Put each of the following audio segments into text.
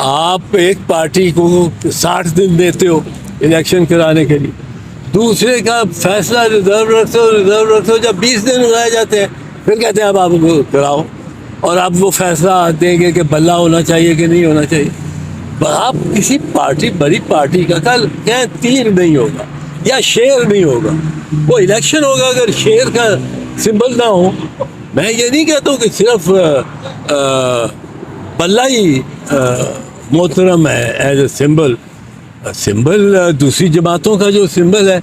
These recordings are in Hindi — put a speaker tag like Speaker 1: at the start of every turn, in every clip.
Speaker 1: आप एक पार्टी को 60 दिन देते हो इलेक्शन कराने के लिए, दूसरे का फैसला रिजर्व रखते हो। जब 20 दिन हो जाते हैं फिर कहते हैं अब आप कराओ, और अब वो फैसला देंगे कि बल्ला होना चाहिए कि नहीं होना चाहिए। आप किसी पार्टी, बड़ी पार्टी का कल क्या तीर नहीं होगा या शेर नहीं होगा, वो इलेक्शन होगा। अगर शेर का सिंबल ना हो, मैं ये नहीं कहता हूँ कि सिर्फ बल्ला ही मोहतरम है एज ए सिंबल। सिंबल दूसरी जमातों का जो सिंबल है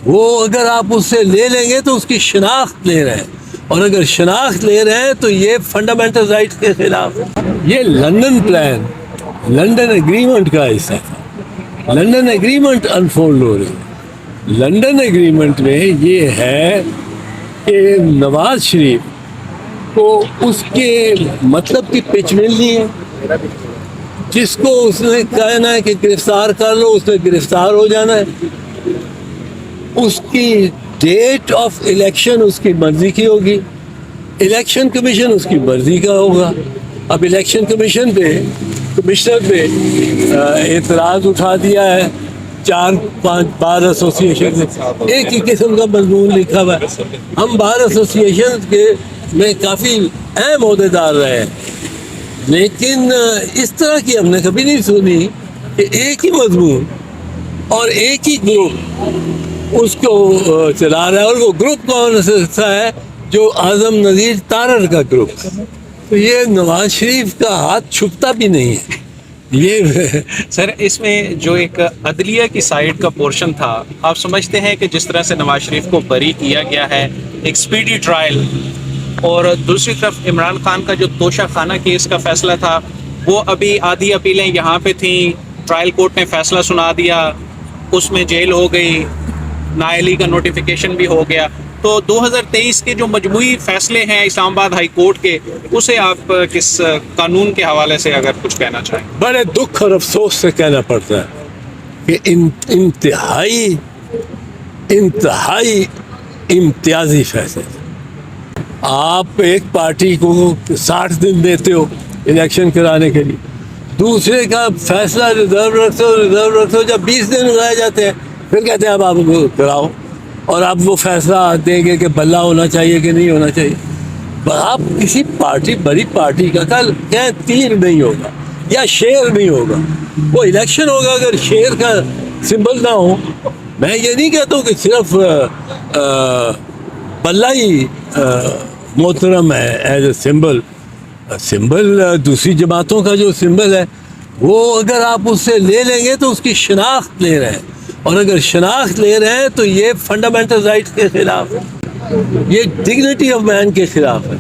Speaker 1: वो अगर आप उससे ले लेंगे तो उसकी शनाख्त ले रहे हैं, और अगर शनाख्त ले रहे हैं तो ये फंडामेंटल राइट्स के खिलाफ है। ये लंदन प्लान, लंदन एग्रीमेंट का हिस्सा था। लंदन एग्रीमेंट अनफोल्ड हो रही है। लंदन एग्रीमेंट में ये है कि नवाज शरीफ को उसके मतलब की पिच मिलनी है। जिसको उसने कहना है कि गिरफ्तार कर लो, उसने गिरफ्तार हो जाना है। उसकी डेट ऑफ इलेक्शन उसकी मर्जी की होगी, इलेक्शन कमीशन उसकी मर्जी का होगा। अब इलेक्शन कमीशन पे, कमिश्नर पे एतराज़ उठा दिया है 4-5 बार एसोसिएशन ने, एक ही किस्म का मजमून लिखा हुआ है। हम बार एसोसिएशन के में काफ़ी अहम अहदेदार रहे हैं, लेकिन इस तरह की हमने कभी नहीं सुनी कि एक ही मजमून और एक ही ग्रुप उसको चला रहा है। और वो ग्रुप कौन सा है? जो आज़म नज़ीर तारर का ग्रुप। तो ये नवाज शरीफ का हाथ छुपता भी नहीं है ये।
Speaker 2: सर, इसमें जो एक अदलिया की साइड का पोर्शन था, आप समझते हैं कि जिस तरह से नवाज शरीफ को बरी किया गया है, एक स्पीडी ट्रायल, और दूसरी तरफ इमरान खान का जो तोशा खाना केस का फैसला था, वो अभी आधी अपीलें यहाँ पे थी, ट्रायल कोर्ट ने फैसला सुना दिया, उसमें जेल हो गई, नाअहली का नोटिफिकेशन भी हो गया। तो 2023 के जो मजमूई फैसले हैं इस्लामाबाद हाई कोर्ट के, उसे आप किस कानून के हवाले से अगर कुछ कहना चाहें?
Speaker 1: बड़े दुख और अफसोस से कहना पड़ता है कि इंतहाई इम्तियाजी फैसले। आप एक पार्टी को 60 दिन देते हो इलेक्शन कराने के लिए, दूसरे का फैसला रिजर्व रखते हो। जब 20 दिन हो जाते हैं फिर कहते हैं अब आप कराओ, और अब वो फैसला देंगे कि बल्ला होना चाहिए कि नहीं होना चाहिए। आप किसी पार्टी, बड़ी पार्टी का कल क्या तीर नहीं होगा या शेर नहीं होगा, वो इलेक्शन होगा। अगर शेर का सिंबल ना हो, मैं ये नहीं कहता हूँ कि सिर्फ बल्ला ही मोहतरम है एज ए सिंबल। सिंबल दूसरी जमातों का जो सिंबल है वो अगर आप उससे ले लेंगे तो उसकी शनाख्त ले रहे हैं, और अगर शनाख्त ले रहे हैं तो ये फंडामेंटल राइट्स के खिलाफ है, ये डिग्निटी ऑफ मैन के खिलाफ है।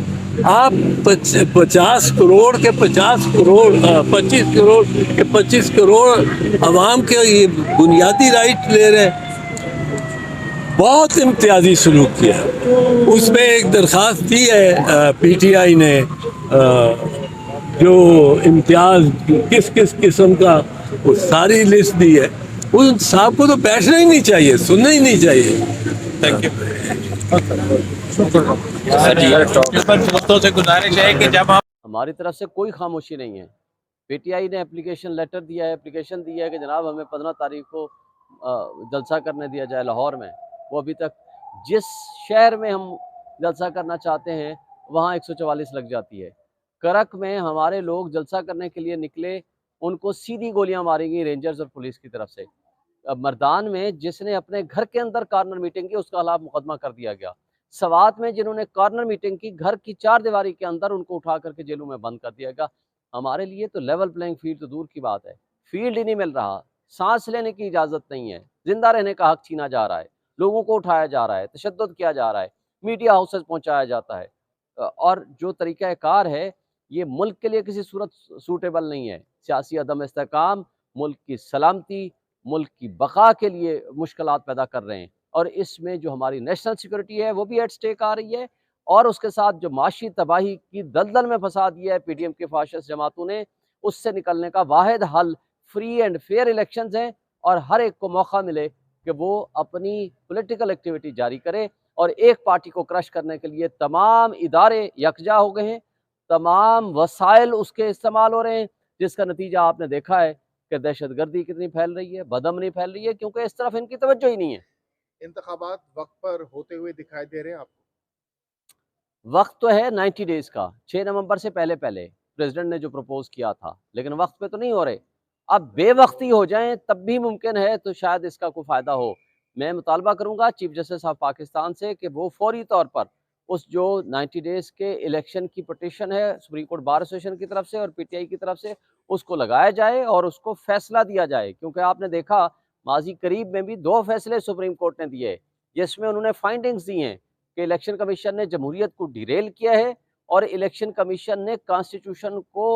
Speaker 1: आप 50 करोड़ के 50 करोड़ 25 करोड़ के 25 करोड़ अवाम के ये बुनियादी राइट ले रहे हैं। बहुत इम्तियाजी सलूक किया है। उसमें एक दरख्वास्त दी है PTI ने, जो इम्तियाज किस किस किस्म का, वो सारी लिस्ट दी है। उन साहब को तो बैठना ही नहीं चाहिए, सुनना ही नहीं चाहिए।
Speaker 2: Thank you. दोस्तों से गुजारिश है कि जब हम,
Speaker 3: हमारी तरफ से कोई खामोशी नहीं है। PTI ने एप्लीकेशन लेटर दिया है, एप्लीकेशन दिया है कि जनाब हमें 15 तारीख को जलसा करने दिया जाए लाहौर में। वो अभी तक जिस शहर में हम जलसा करना चाहते हैं वहाँ 144 लग जाती है। करक में हमारे लोग जलसा करने के लिए निकले, उनको सीधी गोलियां मारी गई रेंजर्स और पुलिस की तरफ से। मर्दान में जिसने अपने घर के अंदर कॉर्नर मीटिंग की, उसका खिलाफ मुकदमा कर दिया गया। सवात में जिन्होंने कॉर्नर मीटिंग की घर की 4 दीवारी के अंदर, उनको उठा करके जेलों में बंद कर दिया गया। हमारे लिए तो लेवल प्लेइंग फील्ड तो दूर की बात है, फील्ड ही नहीं मिल रहा। सांस लेने की इजाज़त नहीं है, जिंदा रहने का हक छीना जा रहा है, लोगों को उठाया जा रहा है, तशद्दुद किया जा रहा है, मीडिया हाउसेस पहुँचाया जाता है। और जो तरीक़ाकार है ये मुल्क के लिए किसी सूरत सूटेबल नहीं है। सियासी अदम इस्तेहकाम मुल्क की सलामती, मुल्क की बका के लिए मुश्किलात पैदा कर रहे हैं, और इसमें जो हमारी नेशनल सिक्योरिटी है वो भी एट स्टेक आ रही है, और उसके साथ जो माशी तबाही की दलदल में फंसा दिया है PDM के फाशिस्ट जमातों ने, उससे निकलने का वाहिद हल फ्री एंड फेयर इलेक्शंस हैं, और हर एक को मौका मिले कि वो अपनी पॉलिटिकल एक्टिविटी जारी करे। और एक पार्टी को क्रश करने के लिए तमाम इदारे यकजा हो गए हैं, तमाम वसाइल उसके इस्तेमाल हो रहे हैं। जिसका नतीजा आपने देखा है कि दहशतगर्दी कितनी फैल रही है, बदअमनी फैल रही है, क्योंकि इस तरफ इनकी तवज्जो ही नहीं है।
Speaker 4: इंतखाबात वक्त पर होते हुए दिखाई दे रहे हैं आपको?
Speaker 3: वक्त तो है 90 डेज का, 6 नवंबर से पहले पहले प्रेसिडेंट ने जो प्रपोज किया था, लेकिन वक्त पे तो नहीं हो रहे। अब बेवक्ती हो जाएं तब भी मुमकिन है, तो शायद इसका कोई फ़ायदा हो। मैं मुतालबा करूंगा चीफ जस्टिस ऑफ पाकिस्तान से कि वो फौरी तौर पर उस जो 90 डेज़ के इलेक्शन की पटिशन है सुप्रीम कोर्ट बार एसोसिएशन की तरफ से और पीटीआई की तरफ से, उसको लगाया जाए और उसको फैसला दिया जाए। क्योंकि आपने देखा माजी करीब में भी 2 फैसले सुप्रीम कोर्ट ने दिए जिसमें उन्होंने फाइंडिंग्स दी हैं कि इलेक्शन कमीशन ने जमहूरियत को डिरेल किया है और इलेक्शन कमीशन ने कॉन्स्टिट्यूशन को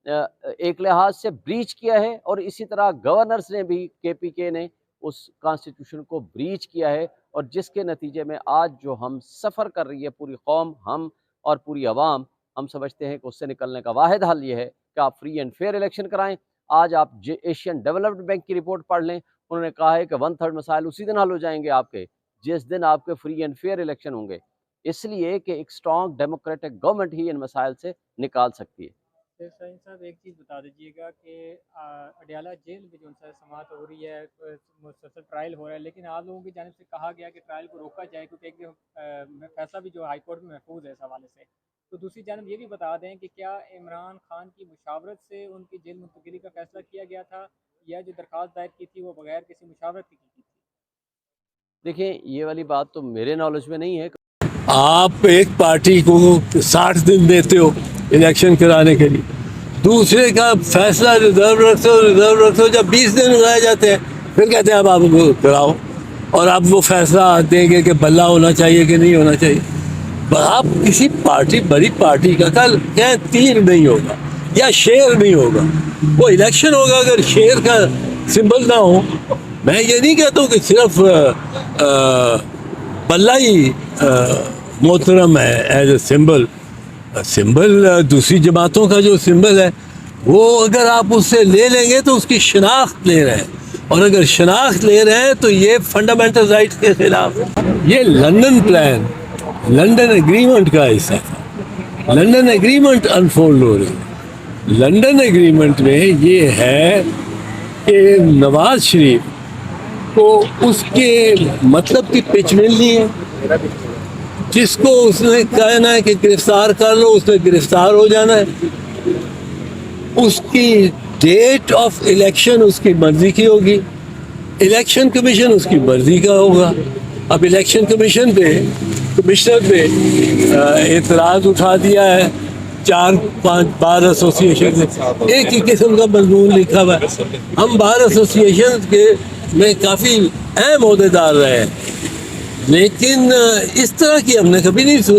Speaker 3: एक लिहाज से ब्रीच किया है, और इसी तरह गवर्नर्स ने भी, केपीके ने उस कॉन्स्टिट्यूशन को ब्रीच किया है, और जिसके नतीजे में आज जो हम सफ़र कर रही है पूरी कौम, हम और पूरी आवाम, हम समझते हैं कि उससे निकलने का वाहिद हल ये है कि आप फ्री एंड फेयर इलेक्शन कराएं। आज आप एशियन डेवलप्ड बैंक की रिपोर्ट पढ़ लें, उन्होंने कहा है कि 1/3 मसाइल उसी दिन हल हो जाएंगे आपके, जिस दिन आपके फ्री एंड फेयर इलेक्शन होंगे। इसलिए कि एक स्ट्रॉन्ग डेमोक्रेटिक गवर्नमेंट ही इन मसाइल से निकाल सकती है।
Speaker 5: फिर शाहीन साहब एक चीज़ बता दीजिएगा कि अडयाला जेल में जो उनसे समाअत हो रही है, मुसलसल ट्रायल हो रहा है, लेकिन आप लोगों की जानिब से कहा गया कि ट्रायल को रोका जाए क्योंकि एक फैसला भी जो हाई कोर्ट में महफूज है इस हवाले से। तो दूसरी जानिब ये भी बता दें कि क्या इमरान खान की मुशावरत से उनकी जेल मुंतकिली का फैसला किया गया था, या जो दरख्वास्त दायर की थी वो बगैर किसी मुशावरत की थी?
Speaker 3: देखिए, ये वाली बात तो मेरे नॉलेज में नहीं है।
Speaker 1: आप एक पार्टी को 60 दिन देते हो इलेक्शन कराने के लिए, दूसरे का फैसला रिजर्व रखते हो। जब 20 दिन लगाए जाते हैं फिर कहते हैं अब आप कराओ, और आप वो फैसला देंगे कि बल्ला होना चाहिए कि नहीं होना चाहिए। आप किसी पार्टी, बड़ी पार्टी का कल क्या तीर नहीं होगा या शेर नहीं होगा, वो इलेक्शन होगा। अगर शेर का सिंबल ना हो, मैं ये नहीं कहता हूँ कि सिर्फ बल्ला ही मोहतरम है एज ए सिंबल। सिंबल दूसरी जमातों का जो सिंबल है, वो अगर आप उससे ले लेंगे तो उसकी शनाख्त ले रहे हैं, और अगर शनाख्त ले रहे हैं तो ये फंडामेंटल राइट्स के खिलाफ है। ये लंदन प्लान, लंदन एग्रीमेंट का हिस्सा था। लंदन एग्रीमेंट अनफोल्ड हो रही है। लंदन एग्रीमेंट में ये है कि नवाज शरीफ को उसके मतलब की पिच मिलनी है। जिसको उसने कहना है कि गिरफ्तार कर लो, उसने गिरफ्तार हो जाना है। उसकी डेट ऑफ इलेक्शन उसकी मर्जी की होगी, इलेक्शन कमीशन उसकी मर्जी का होगा। अब इलेक्शन कमीशन पे, कमिश्नर पे एतराज उठा दिया है 4-5 बार एसोसिएशन ने, एक ही किस्म का मजमून लिखा हुआ है। हम बार एसोसिएशन के में काफ़ी अहम ओहदेदार रहे हैं, लेकिन इस तरह की हमने कभी नहीं सोची।